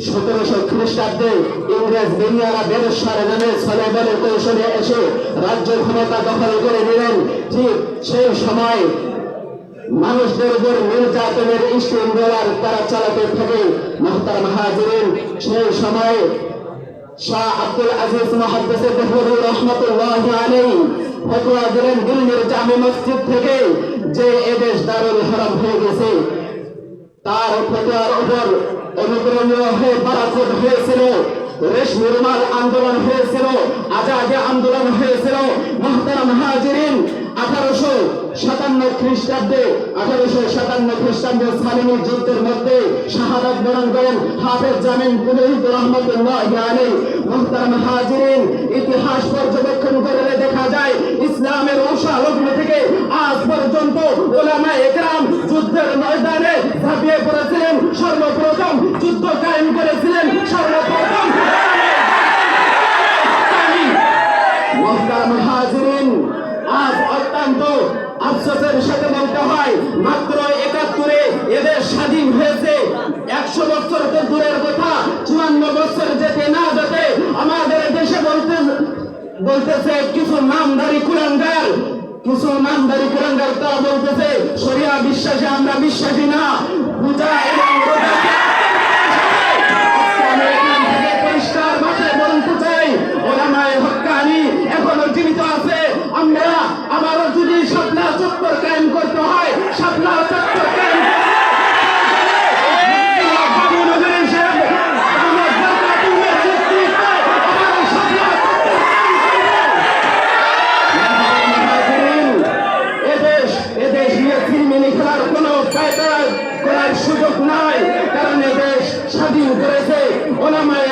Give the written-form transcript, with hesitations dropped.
1700 খ্রিস্টাব্দে ইংরেজ বেনিয়ারা বেরেশ্বর নামে ছলে বলে কৌশলে এসে রাজ্য ক্ষমতা দখল করে নিলেন। ঠিক সেই সময় মানুষদের উপর নির্যাতনের স্টিম রোলার তারা চালাতে থাকে। মুহতারাম হাজিরিন, সেই সময় শাহ আব্দুল আজিজ মুহাদ্দিস দেহলভী রাহমাতুল্লাহি আলাইহি ফতোয়া দিলেন দিল্লির জামে মসজিদ থেকে যে এদেশ দারুল হারাম হয়ে গেছে। তার ফতোয়ার উপর অনুপ্রেরণীয় হয়ে বারাকত হয়েছিল, রেশমি রুমাল আন্দোলন হয়েছিল, আজাদি আন্দোলন হয়েছিল। মুহতারাম হাজিরিন, 1857 খ্রিস্টাব্দে সালিমি যুদ্ধের মধ্যে শাহাদাত বরণ করেন হাফেজ জামিন পুরোহিত রহমতুল্লাহি আলাইহি। মুহতারাম হাজিরিন, ইতিহাস পর্যবেক্ষণ করলে দেখা যায় ইসলামের উষা লগ্ন থেকে আজ পর্যন্ত উলামায়ে একরাম যুদ্ধের ময়দানে ঝাঁপিয়ে পড়েছিলেন। সর্বপ্রথম যুদ্ধ কায়েম করেছিলেন সর্বপ্রথম। মুহতারাম হাজিরিন, আজ অত্যন্ত আফসোসের সাথে বলতে হয় মাত্র 71-এ এদের স্বাধীন হয়েছে। 100 বছর তো দূরের কথা, 54 বছর যেতে না যেতে আমাদের দেশে বলতেছে কিছু নামধারী কুলাঙ্গার তারা বলতেছে শরিয়া বিশ্বাসে আমরা বিশ্বাসী না। পূজা এবং পরিষ্কার ভাষায় বলতে চাই ওলামায়ে হক্কানি এখনো জীবিত আছে। আমরা আবারও যদি শাপলা চত্বর কায়েম করতে হয়, শাপলা চত্বর কায়েম এদেশ নিয়ে ফিল্মিনি খেলার কোনো কায়দা করার সুযোগ নাই, কারণ এদেশ স্বাধীন করেছে ওলামায়ে